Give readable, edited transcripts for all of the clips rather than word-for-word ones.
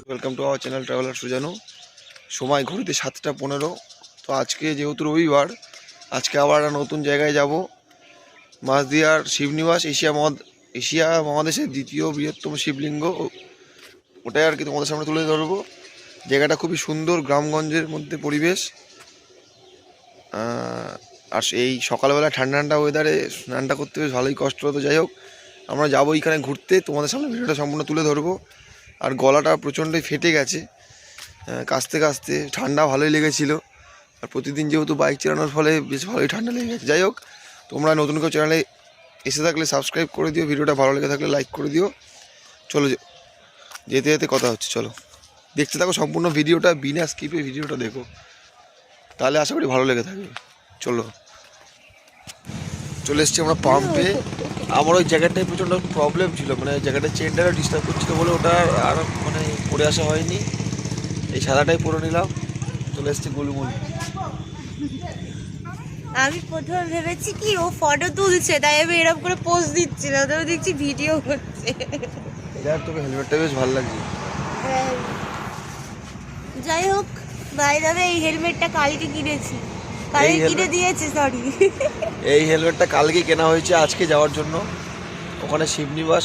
Welcome to our channel traveller Sujanu. সময় ঘড়িতে 7টা 15। তো আজকে যেহেতু রবিবার, আজকে আবার একটা নতুন জায়গায় যাব। মাঝদিয়ার শিবনিবাস এশিয়া মহাদেশের দ্বিতীয় বৃহত্তম শিবলিঙ্গ, ওটাই আর কি তোমাদের সামনে তুলে ধরবো। জায়গাটা খুবই সুন্দর, গ্রামগঞ্জের মধ্যে পরিবেশ। আর এই সকালবেলা ঠান্ডা ঠান্ডা ওয়েদারে স্নানটা করতে বেশ ভালোই কষ্ট হতো। যাই হোক, আমরা যাবো এইখানে ঘুরতে, তোমাদের সামনে ভিডিওটা সম্পূর্ণ তুলে ধরবো। আর গলাটা প্রচণ্ডই ফেটে গেছে কাশতে কাশতে, ঠান্ডা ভালোই লেগেছিল। আর প্রতিদিন যেহেতু বাইক চালানোর ফলে বেশ ভালোই ঠান্ডা লেগে গেছে। যাই হোক, তোমরা নতুন কেউ চ্যানেলে এসে থাকলে সাবস্ক্রাইব করে দিও, ভিডিওটা ভালো লেগে থাকলে লাইক করে দিও। চলো যেতে যেতে কথা হচ্ছে, চলো দেখতে থাকো সম্পূর্ণ ভিডিওটা, বিনা স্কিপে ভিডিওটা দেখো, তাহলে আশা করি ভালো লেগে থাকবে। চলে এসছি আমরা পাম্পে। আমার ওই জায়গাটায় প্রচণ্ড প্রবলেম ছিল, মানে জায়গাটা চেনটারও ডিস্টার্ব করছিল বলে ওটা আর মানে পরে আসা হয়নি। এই সাদাটাই পরে নিলাম, চলে এসছি গুলমুল। আমি প্রথমে ভেবেছি কি ও ফটো তুলছে, তাই আমি এরকম করে পোজ দিচ্ছিলাম, তবে দেখছি ভিডিও হচ্ছে। দেখ, তোকে হেলমেটটা বেশ ভালো লাগছে। যাই হোক, বাই দ্য ওয়ে এই হেলমেটটা কালকে কিনেছি, কালকে কিনে দিয়েছে, সরি। এই হেলমেটটা কালকে কেনা হয়েছে আজকে যাওয়ার জন্য। ওখানে শিবনিবাস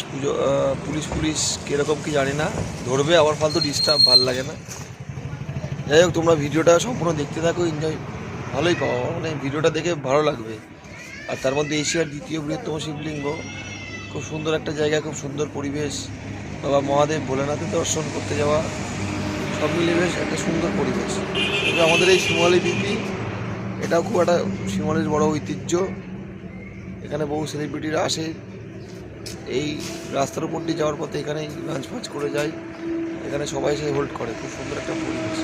পুলিশ কীরকম কি জানি না, ধরবে আবার ফালতু ডিস্টার্ব, ভালো লাগে না। যাই হোক, তোমরা ভিডিওটা সম্পূর্ণ দেখতে থাকো, এনজয় ভালোই পাও, মানে ভিডিওটা দেখে ভালো লাগবে। আর তার মধ্যে এশিয়ার দ্বিতীয় বৃহত্তম শিবলিঙ্গ, খুব সুন্দর একটা জায়গা, খুব সুন্দর পরিবেশ। বাবা মহাদেব ভোলেনাথের দর্শন করতে যাওয়া, সব মিলিয়ে বেশ একটা সুন্দর পরিবেশ। তবে আমাদের এই শিমলি বিপি, এটাও খুব একটা শিমলির বড় ঐতিহ্য। এখানে বহু সেলিব্রিটিরা আসে, এই রাস্তার উপর দিয়ে যাওয়ার পথে এখানেই লাঞ্চ ফাঞ্চ করে যায়, এখানে সবাই এসে হোল্ড করে, খুব সুন্দর একটা পরিবেশ।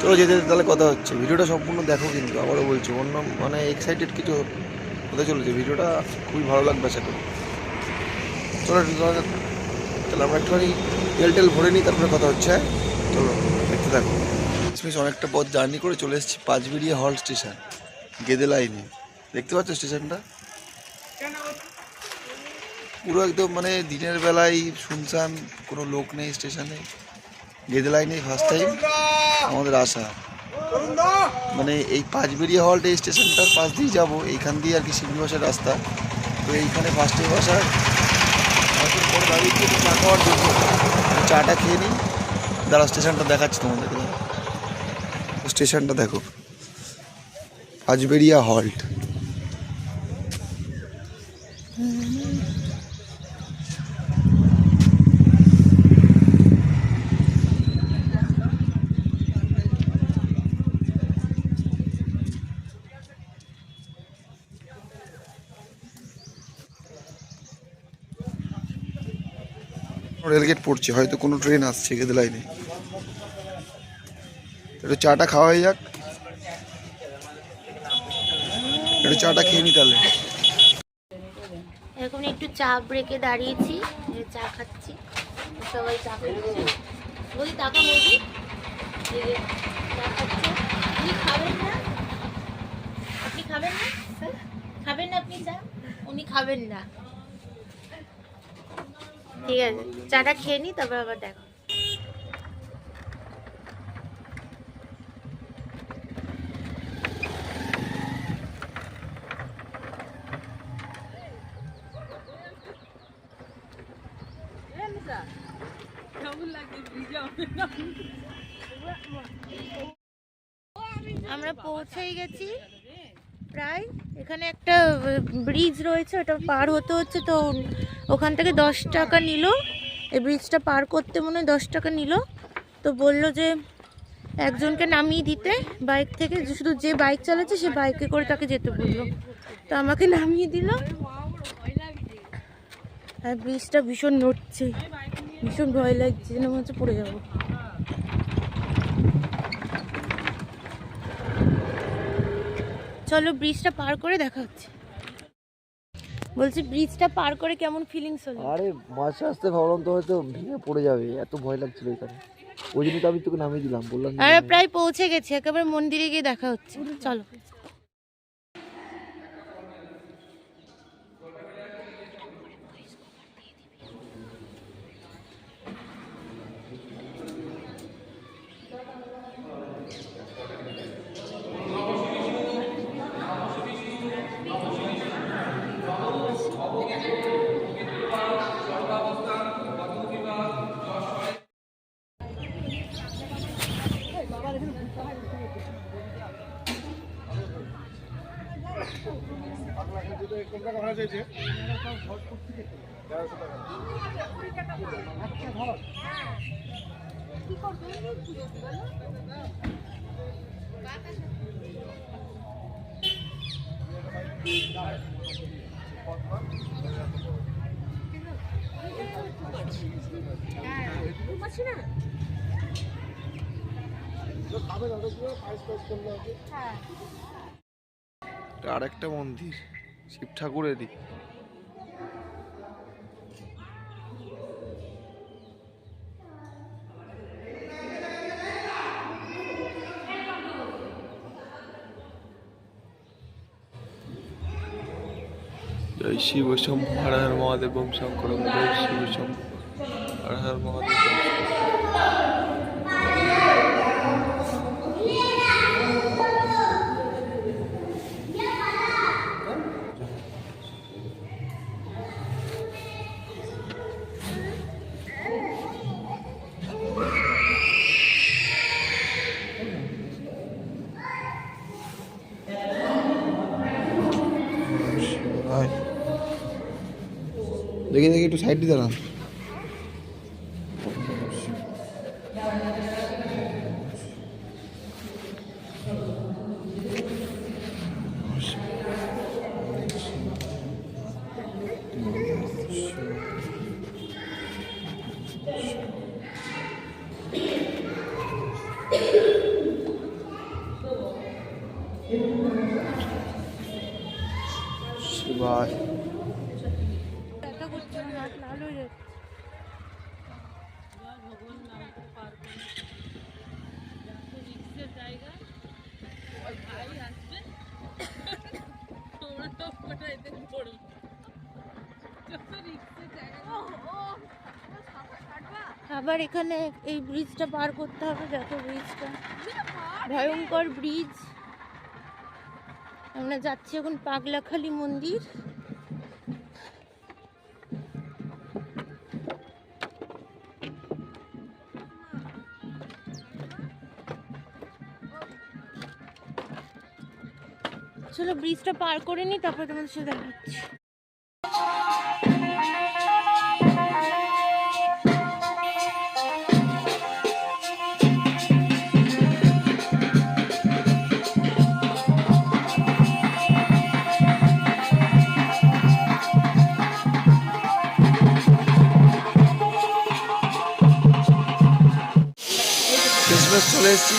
চলো যেতে তাহলে কথা হচ্ছে, ভিডিওটা সম্পূর্ণ দেখো, কিন্তু আবারও বলছি অন্য মানে এক্সাইটেড কিছু হতে চলেছে, ভিডিওটা খুবই ভালো লাগবে আশা করি। চলো তাহলে আমরা একটুখানি তেল ভরে নিই, তারপরে কথা হচ্ছে। চলো দেখতে থাকো। বেশ অনেকটা পথ জার্নি করে চলে এসেছি পাঁচবেড়িয়া হল্ট স্টেশন, গেদে লাইনে। দেখতে পাচ্ছ স্টেশনটা পুরো একদম মানে দিনের বেলায় শুনশান, কোনো লোক নেই স্টেশনে। গেদে লাইনে ফার্স্ট টাইম আমাদের আসা, মানে এই পাঁচবেড়িয়া হল্ট এই স্টেশনটার পাশ দিয়ে যাবো, এইখান দিয়ে আর কি শিবনিবাসের রাস্তা। তো এইখানে ফার্স্ট টাইম আসা, পরে দাঁড়িয়ে চা খাওয়ার জন্য চাটা খেয়ে নিই। দাঁড়া, স্টেশনটা দেখাচ্ছি তোমাদেরকে। স্টেশনটা দেখো, পাঁচবেড়িয়া হল্ট। রেলগেট পড়ছে, হয়তো কোনো ট্রেন আসছে গেদে লাইনে। একটু চাটা খাওয়া হয়ে যাক, একটু চাটা খেয়ে নি তাহলে। এখন একটু চা ব্রেকে দাঁড়িয়েছি, চা খাচ্ছি, সবাই চা খাচ্ছে। বলি টাকা বলবি, চা খাচ্ছে। আপনি খাবেন না? আপনি খাবেন না? খাবেন না আপনি চা? উনি খাবেন না। ঠিক আছে, চাটা খেয়ে নি, তারপর আবার দেখো। আমরা পৌঁছেই গেছি প্রায়। এখানে একটা ব্রিজ রয়েছে, ওটা পার হতে হচ্ছে, তো ওখান থেকে 10 টাকা নিল। এই ব্রিজটা পার করতে মনে হয় 10 টাকা নিল। তো বলল যে একজনকে নামিয়ে দিতে বাইক থেকে, শুধু যে বাইক চালাচ্ছে সে বাইকে করে তাকে যেতে বললো। তো আমাকে নামিয়ে দিল। আর ব্রিজটা ভীষণ নড়ছে, ভীষণ ভয় লাগছে, যেন মনে হচ্ছে পড়ে যাবো। চলো ব্রিজটা পার করে দেখা হচ্ছে। বলছি ব্রিজটা পার করে কেমন ফিলিংস হলো? আরে মাঝে আসতে ভাবলাম তো হয়তো ভেঙে পড়ে যাবে, এত ভয় লাগছিল এখানে, ওই জন্য তো আমি তোকে নামিয়ে দিলাম, বললাম আরে প্রায় পৌঁছে গেছি, একেবারে মন্দিরে গিয়ে দেখা হচ্ছে, চলো। আর একটা মন্দির শিব ঠাকুরেরই। জয় শিব শম্ভু হর হর মহাদেব ওম শঙ্কর জয় শিব শম্ভু হর হর মহাদেব। দেখি দেখি একটু সাইড দিয়ে দাঁড়ান। শিবায় আবার এখানে এই ব্রিজটা পার করতে হবে, দেখো ব্রিজটা ভয়ঙ্কর ব্রিজ। আমরা যাচ্ছি এখন পাগলাখালি মন্দির। চলো ব্রিজটা পার করে নি, তারপর তোমাদের সাথে দেখা হচ্ছে। শেষমেশ চলে এসেছি।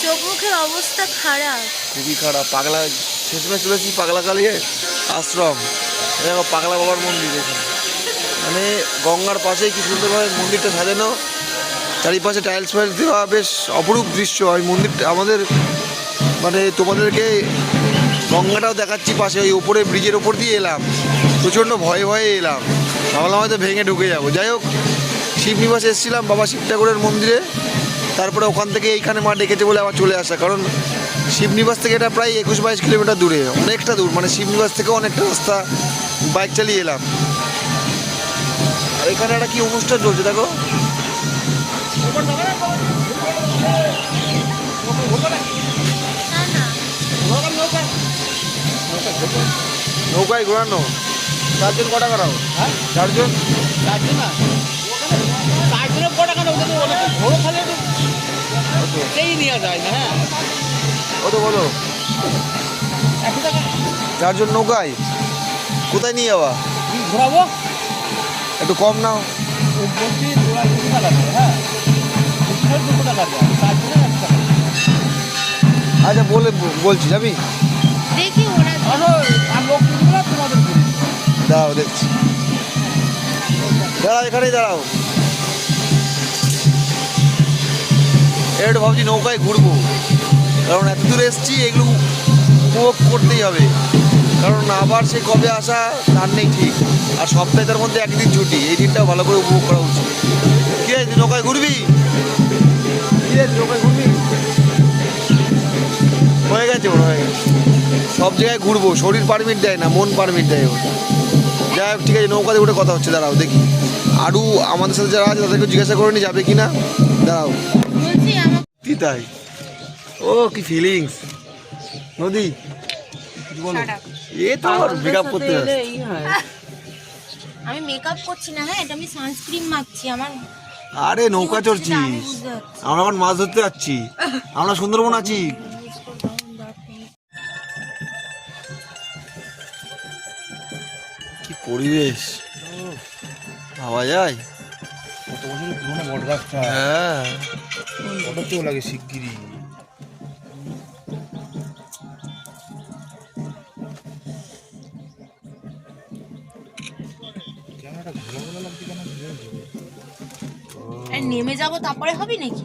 চোখ মুখের অবস্থা খারাপ, খুবই খারাপ। পাগলা শেষমেশ চলে এসেছি পাগলা কালিয়ে আশ্রম। দেখো পাগলা বাবার মন্দির এখানে, মানে গঙ্গার পাশেই কি সুন্দরভাবে মন্দিরটা সাজানো, চারিপাশে টাইলস ফাইলস দেওয়া, বেশ অপরূপ দৃশ্য। ওই মন্দিরটা আমাদের মানে তোমাদেরকে গঙ্গাটাও দেখাচ্ছি পাশে, ওই ওপরে ব্রিজের ওপর দিয়ে এলাম, প্রচণ্ড ভয়ে ভয়ে এলাম, ভাবলাম হয়তো ভেঙে ঢুকে যাবো। যাই হোক শিবনিবাসে এসেছিলাম বাবা শিব ঠাকুরের মন্দিরে, তারপরে ওখান থেকে এইখানে মা ডেকেছে বলে আবার চলে আসা, কারণ শিবনিবাস থেকে এটা প্রায় 21-22 কিলোমিটার দূরে, অনেকটা দূর, মানে শিবনিবাস থেকে অনেকটা রাস্তা বাইক চালিয়ে এলাম। আর এখানে একটা কি অনুষ্ঠান চলছে দেখো, নৌকায় ঘোরানো। 4 জন কটা করাও? হ্যাঁ 4 জন। 4 জন না, 4 জনের কটা কেন, ঘোরো খালি সেই নিয়ে যায় না। হ্যাঁ কত বলো? 4 জন নৌকায় কোথায় নিয়ে যাওয়া? ঘোরাবো, একটু কম নাও। আচ্ছা বলছি যাবি? দেখি ওরা দাঁড়াও দেখছি, দাঁড়াও এখানেই দাঁড়াও। একটু ভাবছি নৌকায় ঘুরবো, কারণ এত দূরে এসছি, এগুলো উপভোগ করতেই হবে। কারণ আবার সে কবে আসা তার নেই ঠিক, আর সপ্তাহে তার মধ্যে একদিন ছুটি, এই দিনটাও ভালো করে উপভোগ করা উচিত। কি আছে, তুই নৌকায় ঘুরবি? কি আছে, নৌকায় ঘুরবি? হয়ে গেছে ওর, হয়ে গেছে। সব জায়গায় ঘুরবো, শরীর পারমিট দেয় না, মন পারমিট দেয় ওর। যাই হোক, ঠিক আছে, নৌকাতে উঠে কথা হচ্ছে, দাঁড়াও দেখি। আরও আমাদের সাথে যারা আছে তাদেরকে জিজ্ঞাসা করে নি যাবে কি না, দাঁড়াও। বলছি আমার কি তাই? ও কি ফিলিংস, নদী বলো। এ তো মেকআপ করতে আসছে। আমি মেকআপ করছি না, হ্যাঁ, এটা আমি সানস্ক্রিন মাখছি। আমার আরে নৌকা চড়ছিস, বুঝতে পারছি। আমরা এখন মাছ ধরতে যাচ্ছি, আমরা সুন্দরবন আছি। কি পরিবেশ, ভাবা যায়? কত বছরের পুরোনো বট গাছটা, হ্যাঁ, ফটোতেও লাগে শিগগিরই। ক্যামেরাটা ঘোলা ঘোলা লাগছে কেন? আর নেমে যাবো তারপরে হবে নাকি?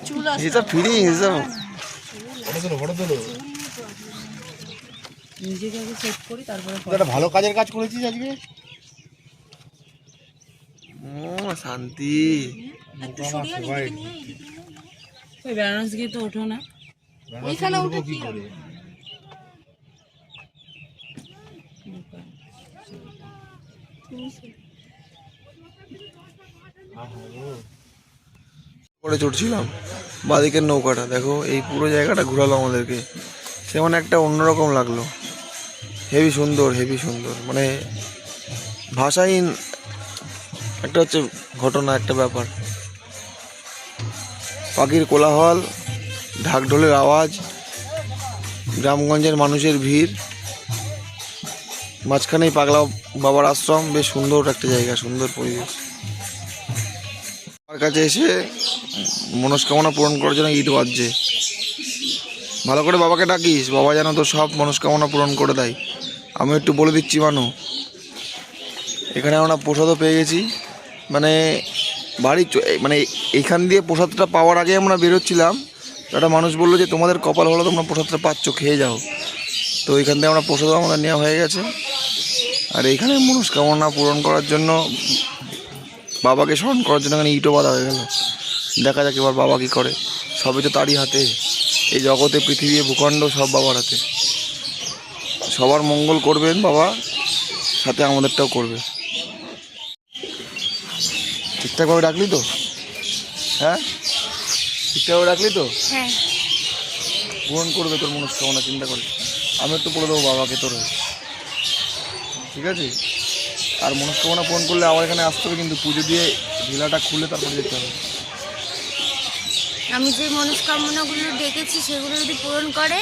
চুল আসে। এসব ফিলিংস, এসব ফটো তোলো। নিজেকে আগে সেট করি তারপরে তুই একটা ভালো কাজের কাজ করেছিস আজকে। শান্তি। একটু সরিয়ে সবাই নিজেকে নিয়ে এদিকে নিয়ে। ওই ব্যালেন্স গিয়ে তো ওঠো না। ওইখানে উঠে কি কি করে? করে চড়ছিলাম বাদিকের নৌকাটা, দেখো এই পুরো জায়গাটা ঘোরালো আমাদেরকে, সে মানে একটা অন্যরকম লাগলো। হেভি সুন্দর, হেভি সুন্দর, মানে ভাষাহীন একটা হচ্ছে ঘটনা, একটা ব্যাপার। পাখির কোলাহল, ঢাকঢোলের আওয়াজ, গ্রামগঞ্জের মানুষের ভিড়, মাঝখানেই পাগলা বাবার আশ্রম, বেশ সুন্দর একটা জায়গা, সুন্দর পরিবেশ। আমার কাছে এসে মনস্কামনা পূরণ করার জন্য ইট বাজছে। ভালো করে বাবাকে ডাকিস, বাবা যেন তো সব মনস্কামনা পূরণ করে দেয়। আমি একটু বলে দিচ্ছি মানু, এখানে আমরা প্রসাদও পেয়ে গেছি, মানে মানে এইখান দিয়ে প্রসাদটা পাওয়ার আগে আমরা বেরোচ্ছিলাম, একটা মানুষ বললো যে তোমাদের কপাল হলো তোমরা প্রসাদটা পাচ্ছ, খেয়ে যাও। তো এইখান থেকে আমরা প্রসাদও আমাদের নেওয়া হয়ে গেছে। আর এইখানে মনস্কামনা পূরণ করার জন্য, বাবাকে স্মরণ করার জন্য এখানে ইটও বাঁধা হয়ে গেল। দেখা যাক এবার বাবা কী করে, সবই তো তারই হাতে। এই জগতে, পৃথিবী, ভূখণ্ড সব বাবার হাতে। সবার মঙ্গল করবেন বাবা, সাথে আমাদেরটাও করবে। ঠিকঠাকভাবে ডাকলি তো? হ্যাঁ, ঠিকঠাকভাবে ডাকলি তো? হ্যাঁ, পূরণ করবে তোর মনস্কামনা, চিন্তা করে। আমি একটু বলে দেবো বাবাকে তোর, ঠিক আছে? আর মনস্কামনা পূরণ করলে আবার এখানে আসতে হবে, কিন্তু পুজো দিয়ে ঢিলাটা খুলে তারপরে যেতে হবে। আমি যে মনস্কামনাগুলো ডেকেছি সেগুলো যদি পূরণ করে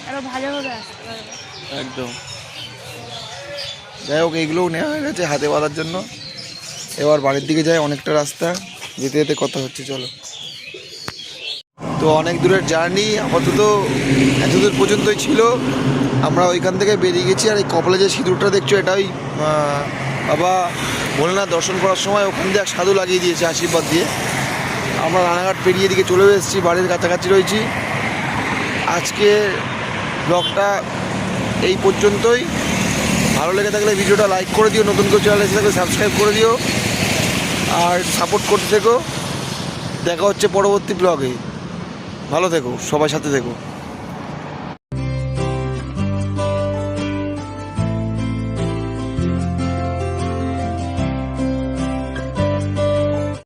আরো ভালোভাবে আসতে পারবে। একদম। যাই হোক, এইগুলোও নেওয়া হয়ে গেছে হাতে বাঁধার জন্য। এবার বাড়ির দিকে যাই, অনেকটা রাস্তা, যেতে যেতে কথা হচ্ছে, চলো। তো অনেক দূরের জার্নি, আপাতত এত দূর পর্যন্তই ছিল। আমরা ওইখান থেকে বেরিয়ে গেছি। আর এই কপালে যে সিঁদুরটা দেখছো, এটাই বাবা ভোলেনাথ দর্শন করার সময় ওখান দিয়ে এক সাধু লাগিয়ে দিয়েছে আশীর্বাদ দিয়ে। আমরা রানাঘাট পেরিয়ে দিকে চলে এসেছি, বাড়ির কাছাকাছি রয়েছি। আজকে ব্লগটা এই পর্যন্তই। ভালো লেগে থাকলে ভিডিওটা লাইক করে দিও, নতুন কেউ চ্যানেল এসে থাকলে সাবস্ক্রাইব করে দিও, আর সাপোর্ট করতে থেকো। দেখা হচ্ছে পরবর্তী ব্লগে। ভালো থেকো, সবাই সাথে থেকো।